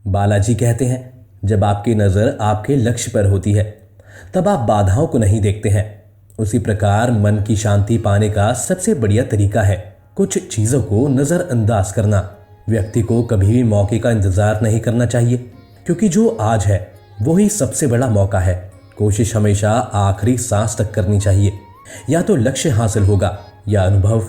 बालाजी कहते हैं, जब आपकी नज़र आपके लक्ष्य पर होती है तब आप बाधाओं को नहीं देखते हैं। उसी प्रकार मन की शांति पाने का सबसे बढ़िया तरीका है कुछ चीज़ों को नज़रअंदाज करना। व्यक्ति को कभी भी मौके का इंतज़ार नहीं करना चाहिए, क्योंकि जो आज है वही सबसे बड़ा मौका है। कोशिश हमेशा आखिरी सांस तक करनी चाहिए। या तो लक्ष्य हासिल होगा या अनुभव।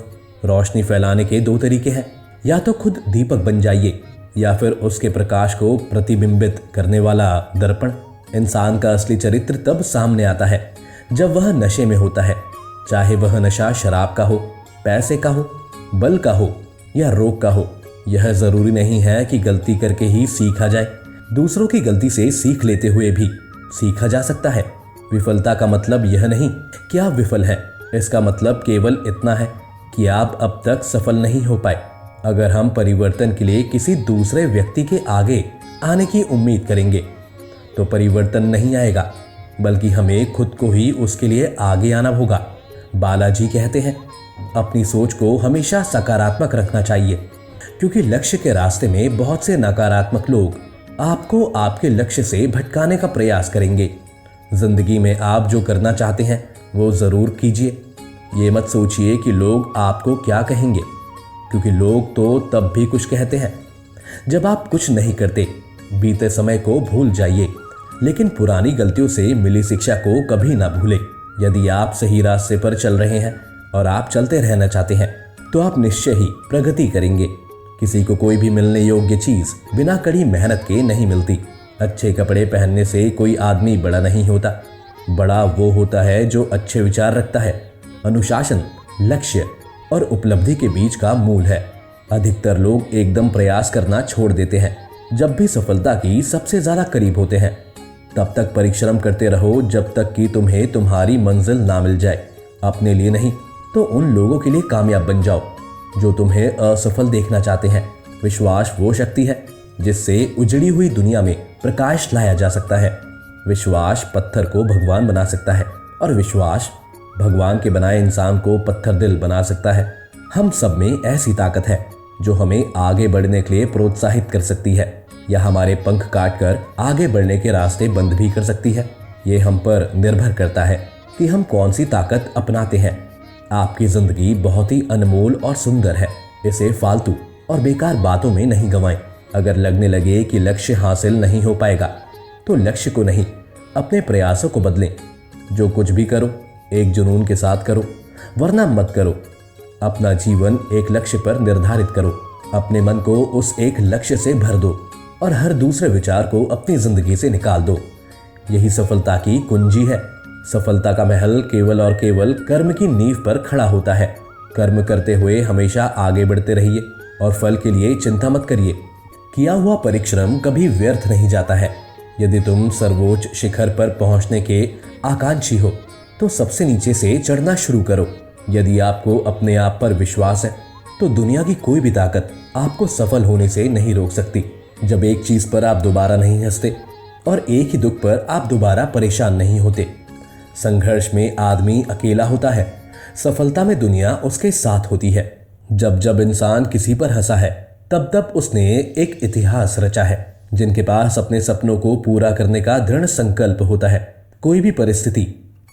रोशनी फैलाने के दो तरीके हैं, या तो खुद दीपक बन जाइए या फिर उसके प्रकाश को प्रतिबिंबित करने वाला दर्पण। इंसान का असली चरित्र तब सामने आता है जब वह नशे में होता है, चाहे वह नशा शराब का हो, पैसे का हो, बल का हो या रोग का हो। यह जरूरी नहीं है कि गलती करके ही सीखा जाए, दूसरों की गलती से सीख लेते हुए भी सीखा जा सकता है। विफलता का मतलब यह नहीं कि आप विफल हैं, इसका मतलब केवल इतना है कि आप अब तक सफल नहीं हो पाए। अगर हम परिवर्तन के लिए किसी दूसरे व्यक्ति के आगे आने की उम्मीद करेंगे तो परिवर्तन नहीं आएगा, बल्कि हमें खुद को ही उसके लिए आगे आना होगा। बालाजी कहते हैं, अपनी सोच को हमेशा सकारात्मक रखना चाहिए, क्योंकि लक्ष्य के रास्ते में बहुत से नकारात्मक लोग आपको आपके लक्ष्य से भटकाने का प्रयास करेंगे। जिंदगी में आप जो करना चाहते हैं वो जरूर कीजिए। ये मत सोचिए कि लोग आपको क्या कहेंगे, क्योंकि लोग तो तब भी कुछ कहते हैं जब आप कुछ नहीं करते। बीते समय को भूल जाइए, लेकिन पुरानी गलतियों से मिली शिक्षा को कभी ना भूलें। यदि आप सही रास्ते पर चल रहे हैं और आप चलते रहना चाहते हैं तो आप निश्चय ही प्रगति करेंगे। किसी को कोई भी मिलने योग्य चीज बिना कड़ी मेहनत के नहीं मिलती। अच्छे कपड़े पहनने से कोई आदमी बड़ा नहीं होता। बड़ा वो होता है जो अच्छे विचार रखता है। अनुशासन लक्ष्य और उपलब्धि के बीच का मूल है। अधिकतर लोग एकदम प्रयास करना छोड़ देते हैं जब भी सफलता की सबसे ज्यादा करीब होते हैं। तब तक परिश्रम करते रहो जब तक कि तुम्हें तुम्हारी मंजिल ना मिल जाए। अपने लिए नहीं तो उन लोगों के लिए कामयाब बन जाओ जो तुम्हें असफल देखना चाहते हैं। विश्वास वो शक्ति है जिससे उजड़ी हुई दुनिया में प्रकाश लाया जा सकता है। विश्वास पत्थर को भगवान बना सकता है और विश्वास भगवान के बनाए इंसान को पत्थर दिल बना सकता है। हम सब में ऐसी ताकत है जो हमें आगे बढ़ने के लिए प्रोत्साहित कर सकती है या हमारे पंख काटकर आगे बढ़ने के रास्ते बंद भी कर सकती है। ये हम पर निर्भर करता है कि हम कौन सी ताकत अपनाते हैं। आपकी जिंदगी बहुत ही अनमोल और सुंदर है, इसे फालतू और बेकार बातों में नहीं गंवाएं। अगर लगने लगे कि लक्ष्य हासिल नहीं हो पाएगा तो लक्ष्य को नहीं, अपने प्रयासों को बदलें। जो कुछ भी करो एक जुनून के साथ करो, वरना मत करो। अपना जीवन एक लक्ष्य पर निर्धारित करो। अपने मन को उस एक लक्ष्य से भर दो और हर दूसरे विचार को अपनी जिंदगी से निकाल दो। यही सफलता की कुंजी है। सफलता का महल केवल और केवल कर्म की नींव पर खड़ा होता है। कर्म करते हुए हमेशा आगे बढ़ते रहिए और फल के लिए चिंता मत करिए। किया हुआ परिश्रम कभी व्यर्थ नहीं जाता है। यदि तुम सर्वोच्च शिखर पर पहुंचने के आकांक्षी हो तो सबसे नीचे से चढ़ना शुरू करो। यदि आपको अपने आप पर विश्वास है तो दुनिया की कोई भी ताकत आपको सफल होने से नहीं रोक सकती। जब एक चीज पर आप दोबारा नहीं हंसते और एक ही दुख पर आप दोबारा परेशान नहीं होते। संघर्ष में आदमी अकेला होता है, सफलता में दुनिया उसके साथ होती है। जब जब इंसान किसी पर हंसा है तब तब उसने एक इतिहास रचा है। जिनके पास अपने सपनों को पूरा करने का दृढ़ संकल्प होता है, कोई भी परिस्थिति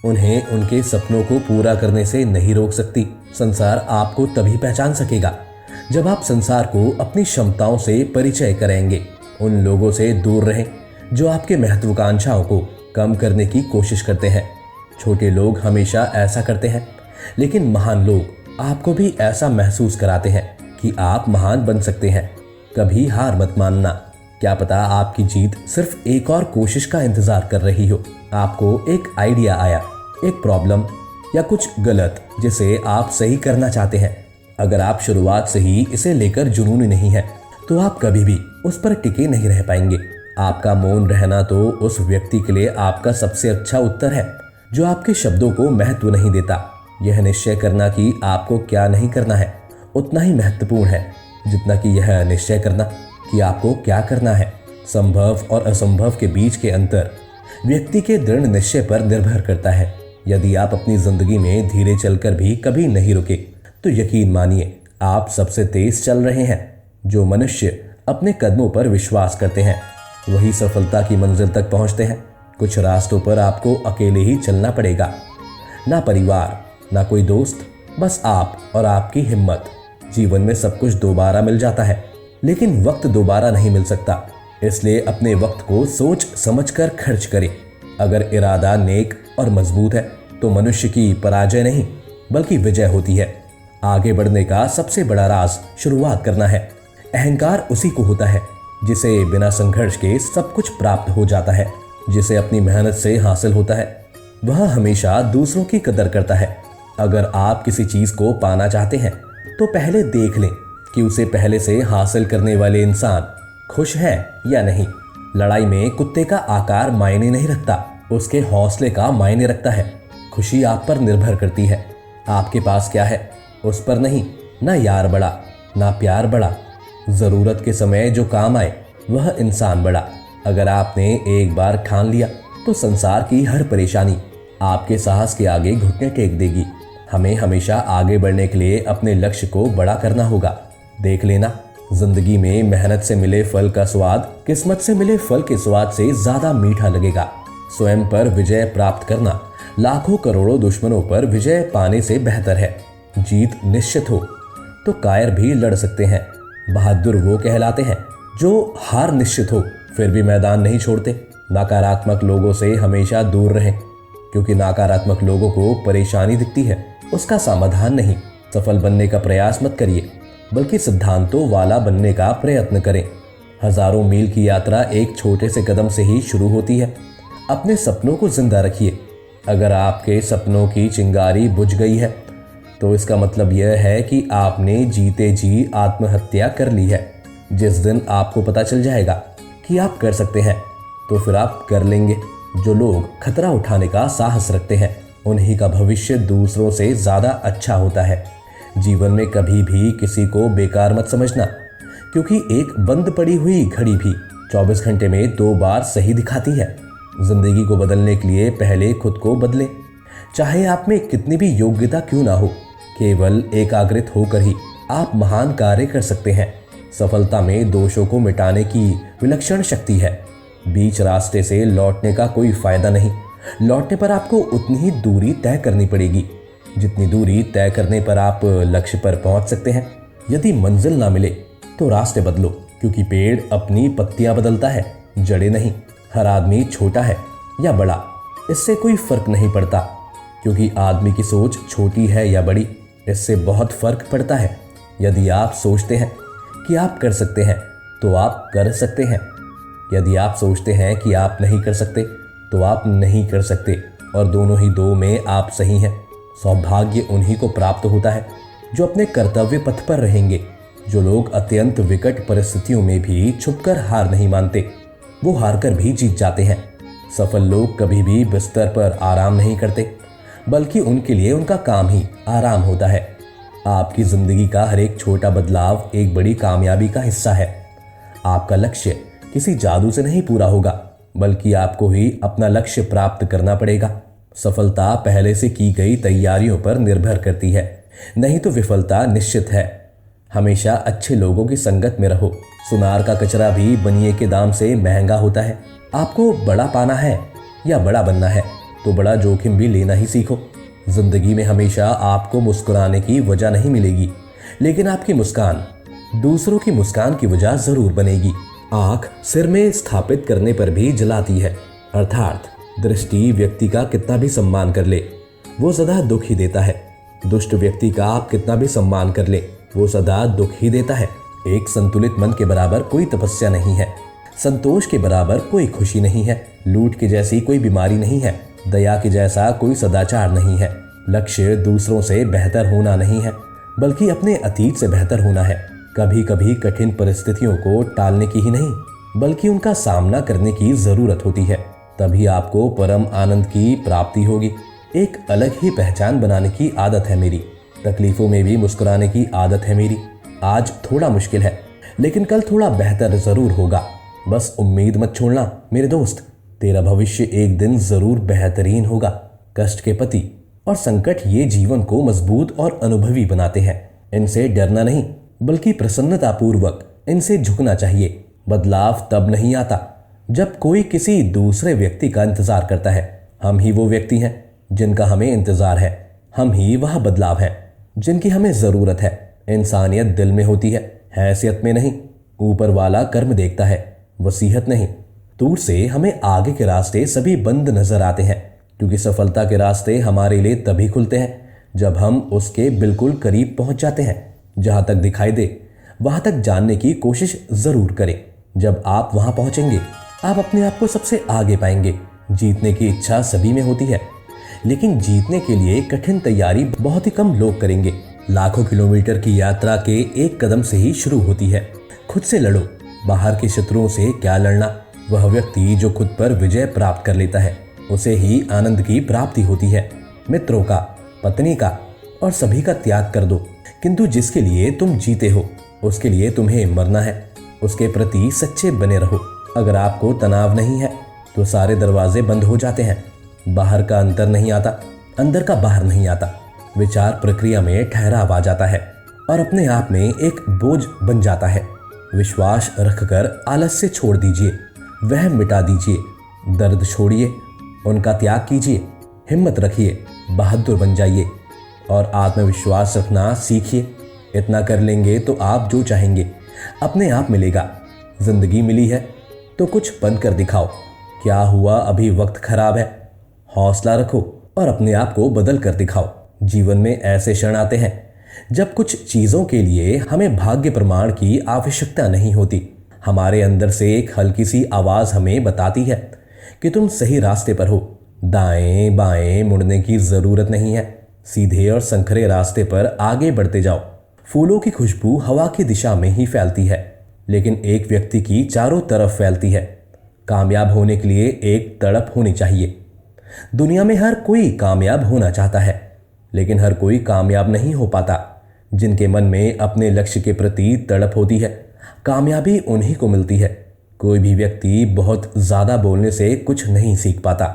उन्हें उनके सपनों को पूरा करने से नहीं रोक सकती। संसार आपको तभी पहचान सकेगा जब आप संसार को अपनी क्षमताओं से परिचय कराएंगे। उन लोगों से दूर रहें जो आपके महत्वाकांक्षाओं को कम करने की कोशिश करते हैं। छोटे लोग हमेशा ऐसा करते हैं, लेकिन महान लोग आपको भी ऐसा महसूस कराते हैं कि आप महान बन सकते हैं। कभी हार मत मानना। क्या पता आपकी जीत सिर्फ एक और कोशिश का इंतजार कर रही हो। आपको एक आइडिया आया, एक प्रॉब्लम या कुछ गलत जिसे आप सही करना चाहते हैं। अगर आप शुरुआत से ही इसे लेकर जुनूनी नहीं है तो आप कभी भी उस पर टिके नहीं रह पाएंगे। आपका मौन रहना तो उस व्यक्ति के लिए आपका सबसे अच्छा उत्तर है जो आपके शब्दों को महत्व नहीं देता। यह निश्चय करना कि आपको क्या नहीं करना है उतना ही महत्वपूर्ण है जितना कि यह निश्चय करना कि आपको क्या करना है। संभव और असंभव के बीच के अंतर व्यक्ति के दृढ़ निश्चय पर निर्भर करता है। यदि आप अपनी जिंदगी में धीरे चलकर भी कभी नहीं रुके तो यकीन मानिए आप सबसे तेज चल रहे हैं। जो मनुष्य अपने कदमों पर विश्वास करते हैं वही सफलता की मंजिल तक पहुंचते हैं। कुछ रास्तों पर आपको अकेले ही चलना पड़ेगा, ना परिवार, ना कोई दोस्त, बस आप और आपकी हिम्मत। जीवन में सब कुछ दोबारा मिल जाता है, लेकिन वक्त दोबारा नहीं मिल सकता। इसलिए अपने वक्त को सोच समझकर खर्च करें। अगर इरादा नेक और मजबूत है तो मनुष्य की पराजय नहीं बल्कि विजय होती है। आगे बढ़ने का सबसे बड़ा राज शुरुआत करना है। अहंकार उसी को होता है जिसे बिना संघर्ष के सब कुछ प्राप्त हो जाता है। जिसे अपनी मेहनत से हासिल होता है वह हमेशा दूसरों की कदर करता है। अगर आप किसी चीज को पाना चाहते हैं तो पहले देख लें कि उसे पहले से हासिल करने वाले इंसान खुश है या नहीं। लड़ाई में कुत्ते का आकार मायने नहीं रखता, उसके हौसले का मायने रखता है। खुशी आप पर निर्भर करती है, आपके पास क्या है उस पर नहीं। ना यार बड़ा, ना प्यार बड़ा, जरूरत के समय जो काम आए वह इंसान बड़ा। अगर आपने एक बार ठान लिया तो संसार की हर परेशानी आपके साहस के आगे घुटने टेक देगी। हमें हमेशा आगे बढ़ने के लिए अपने लक्ष्य को बड़ा करना होगा। देख लेना, जिंदगी में मेहनत से मिले फल का स्वाद किस्मत से मिले फल के स्वाद से ज्यादा मीठा लगेगा। स्वयं पर विजय प्राप्त करना लाखों करोड़ों दुश्मनों पर विजय पाने से बेहतर है। जीत निश्चित हो तो कायर भी लड़ सकते हैं। बहादुर वो कहलाते हैं जो हार निश्चित हो फिर भी मैदान नहीं छोड़ते। नकारात्मक लोगों से हमेशा दूर रहें, क्योंकि नकारात्मक लोगों को परेशानी दिखती है, उसका समाधान नहीं। सफल बनने का प्रयास मत करिए, बल्कि सिद्धांतों वाला बनने का प्रयत्न करें। हजारों मील की यात्रा एक छोटे से कदम से ही शुरू होती है। अपने सपनों को जिंदा रखिए। अगर आपके सपनों की चिंगारी बुझ गई है तो इसका मतलब यह है कि आपने जीते जी आत्महत्या कर ली है। जिस दिन आपको पता चल जाएगा कि आप कर सकते हैं तो फिर आप कर लेंगे। जो लोग खतरा उठाने का साहस रखते हैं उन्हीं का भविष्य दूसरों से ज्यादा अच्छा होता है। जीवन में कभी भी किसी को बेकार मत समझना, क्योंकि एक बंद पड़ी हुई घड़ी भी 24 घंटे में 2 बार सही दिखाती है। जिंदगी को बदलने के लिए पहले खुद को बदले। चाहे आप में कितनी भी योग्यता क्यों ना हो, केवल एकाग्रित होकर ही आप महान कार्य कर सकते हैं। सफलता में दोषों को मिटाने की विलक्षण शक्ति है। बीच रास्ते से लौटने का कोई फायदा नहीं। लौटने पर आपको उतनी ही दूरी तय करनी पड़ेगी जितनी दूरी तय करने पर आप लक्ष्य पर पहुंच सकते हैं। यदि मंजिल ना मिले तो रास्ते बदलो, क्योंकि पेड़ अपनी पत्तियां बदलता है, जड़ें नहीं। हर आदमी छोटा है या बड़ा, इससे कोई फर्क नहीं पड़ता, क्योंकि आदमी की सोच छोटी है या बड़ी, इससे बहुत फर्क पड़ता है। यदि आप सोचते हैं कि आप कर सकते हैं तो आप कर सकते हैं। यदि आप सोचते हैं कि आप नहीं कर सकते तो आप नहीं कर सकते, और दोनों ही दो में आप सही हैं। सौभाग्य उन्हीं को प्राप्त होता है जो अपने कर्तव्य पथ पर रहेंगे। जो लोग अत्यंत विकट परिस्थितियों में भी छुपकर हार नहीं मानते, वो हार कर भी जीत जाते हैं। सफल लोग कभी भी बिस्तर पर आराम नहीं करते, बल्कि उनके लिए उनका काम ही आराम होता है। आपकी जिंदगी का हर एक छोटा बदलाव एक बड़ी कामयाबी का हिस्सा है। आपका लक्ष्य किसी जादू से नहीं पूरा होगा, बल्कि आपको ही अपना लक्ष्य प्राप्त करना पड़ेगा। सफलता पहले से की गई तैयारियों पर निर्भर करती है, नहीं तो विफलता निश्चित है। हमेशा अच्छे लोगों की संगत में रहो। सुनार का कचरा भी बनिए के दाम से महंगा होता है। आपको बड़ा पाना है या बड़ा बनना है तो बड़ा जोखिम भी लेना ही सीखो। जिंदगी में हमेशा आपको मुस्कुराने की वजह नहीं मिलेगी, लेकिन आपकी मुस्कान दूसरों की मुस्कान की वजह जरूर बनेगी। आंख सिर में स्थापित करने पर भी जलाती है, अर्थात दृष्टि व्यक्ति का कितना भी सम्मान कर ले वो सदा दुख ही देता है। दुष्ट व्यक्ति का आप कितना भी सम्मान कर ले वो सदा दुख ही देता है। एक संतुलित मन के बराबर कोई तपस्या नहीं है। संतोष के बराबर कोई खुशी नहीं है। लूट के जैसी कोई बीमारी नहीं है। दया के जैसा कोई सदाचार नहीं है। लक्ष्य दूसरों से बेहतर होना नहीं है, बल्कि अपने अतीत से बेहतर होना है। कभी कभी कठिन परिस्थितियों को टालने की ही नहीं, बल्कि उनका सामना करने की जरूरत होती है। तभी आपको परम आनंद की प्राप्ति होगी। एक अलग ही पहचान बनाने की आदत है मेरी। तकलीफों में भी मुस्कुराने की आदत है मेरी। आज थोड़ा मुश्किल है, लेकिन कल थोड़ा बेहतर जरूर होगा। बस उम्मीद मत छोड़ना मेरे दोस्त, तेरा भविष्य एक दिन जरूर बेहतरीन होगा। कष्ट के पति और संकट ये जीवन को मजबूत और अनुभवी बनाते हैं। इनसे डरना नहीं, बल्कि प्रसन्नतापूर्वक इनसे झुकना चाहिए। बदलाव तब नहीं आता जब कोई किसी दूसरे व्यक्ति का इंतजार करता है, हम ही वो व्यक्ति हैं जिनका हमें इंतजार है। हम ही वह बदलाव है जिनकी हमें जरूरत है। इंसानियत दिल में होती है, हैसियत में नहीं। ऊपर वाला कर्म देखता है, वसीयत नहीं। दूर से हमें आगे के रास्ते सभी बंद नजर आते हैं, क्योंकि सफलता के रास्ते हमारे लिए तभी खुलते हैं जब हम उसके बिल्कुल करीब पहुंच जाते हैं। जहां तक दिखाई दे वहां तक जानने की कोशिश जरूर करें। जब आप वहां पहुंचेंगे, आप अपने आप को सबसे आगे पाएंगे। जीतने की इच्छा सभी में होती है, लेकिन जीतने के लिए कठिन तैयारी बहुत ही कम लोग करेंगे। लाखों किलोमीटर की यात्रा के एक कदम से ही शुरू होती है। खुद से लड़ो, बाहर के शत्रुओं से क्या लड़ना। वह व्यक्ति जो खुद पर विजय प्राप्त कर लेता है, उसे ही आनंद की प्राप्ति होती है। मित्रों का, पत्नी का और सभी का त्याग कर दो, किंतु जिसके लिए तुम जीते हो उसके लिए तुम्हें मरना है। उसके प्रति सच्चे बने रहो। अगर आपको तनाव नहीं है तो सारे दरवाजे बंद हो जाते हैं। बाहर का अंदर नहीं आता, अंदर का बाहर नहीं आता। विचार प्रक्रिया में ठहराव आ जाता है और अपने आप में एक बोझ बन जाता है। विश्वास रखकर आलस्य छोड़ दीजिए, वह मिटा दीजिए। दर्द छोड़िए, उनका त्याग कीजिए। हिम्मत रखिए, बहादुर बन जाइए और आत्मविश्वास रखना सीखिए। इतना कर लेंगे तो आप जो चाहेंगे अपने आप मिलेगा। जिंदगी मिली है तो कुछ बनकर दिखाओ। क्या हुआ, अभी वक्त खराब है। हौसला रखो और अपने आप को बदल कर दिखाओ। जीवन में ऐसे क्षण आते हैं जब कुछ चीजों के लिए हमें भाग्य प्रमाण की आवश्यकता नहीं होती। हमारे अंदर से एक हल्की सी आवाज हमें बताती है कि तुम सही रास्ते पर हो। दाएं बाएं मुड़ने की जरूरत नहीं है। सीधे और संखरे रास्ते पर आगे बढ़ते जाओ। फूलों की खुशबू हवा की दिशा में ही फैलती है, लेकिन एक व्यक्ति की चारों तरफ फैलती है। कामयाब होने के लिए एक तड़प होनी चाहिए। दुनिया में हर कोई कामयाब होना चाहता है, लेकिन हर कोई कामयाब नहीं हो पाता। जिनके मन में अपने लक्ष्य के प्रति तड़प होती है, कामयाबी उन्हीं को मिलती है। कोई भी व्यक्ति बहुत ज्यादा बोलने से कुछ नहीं सीख पाता।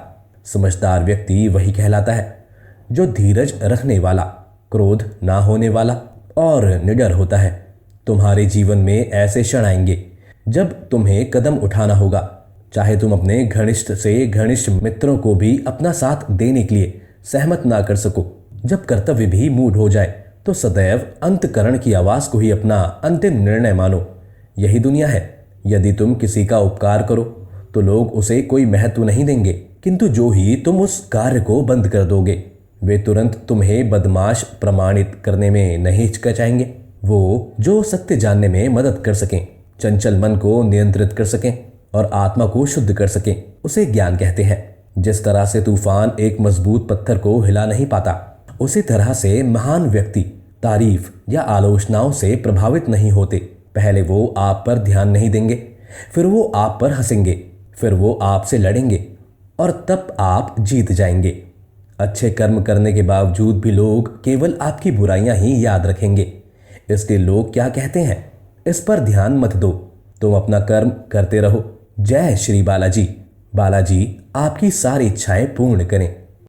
समझदार व्यक्ति वही कहलाता है जो धीरज रखने वाला, क्रोध ना होने वाला और निडर होता है। तुम्हारे जीवन में ऐसे क्षण आएंगे जब तुम्हें कदम उठाना होगा, चाहे तुम अपने घनिष्ठ से घनिष्ठ मित्रों को भी अपना साथ देने के लिए सहमत ना कर सको। जब कर्तव्य भी मूड हो जाए तो सदैव अंतकरण की आवाज को ही अपना अंतिम निर्णय मानो। यही दुनिया है। यदि तुम किसी का उपकार करो तो लोग उसे कोई महत्व नहीं देंगे, किंतु जो ही तुम उस कार्य को बंद कर दोगे, वे तुरंत तुम्हें बदमाश प्रमाणित करने में नहीं हिचकिचाएंगे। वो जो सत्य जानने में मदद कर सकें, चंचल मन को नियंत्रित कर सकें और आत्मा को शुद्ध कर सकें, उसे ज्ञान कहते हैं। जिस तरह से तूफान एक मजबूत पत्थर को हिला नहीं पाता, उसी तरह से महान व्यक्ति तारीफ या आलोचनाओं से प्रभावित नहीं होते। पहले वो आप पर ध्यान नहीं देंगे, फिर वो आप पर हंसेंगे, फिर वो आपसे लड़ेंगे और तब आप जीत जाएंगे। अच्छे कर्म करने के बावजूद भी लोग केवल आपकी बुराइयां ही याद रखेंगे। इसलिए लोग क्या कहते हैं, इस पर ध्यान मत दो, तुम अपना कर्म करते रहो। जय श्री बालाजी। बालाजी आपकी सारी इच्छाएं पूर्ण करें।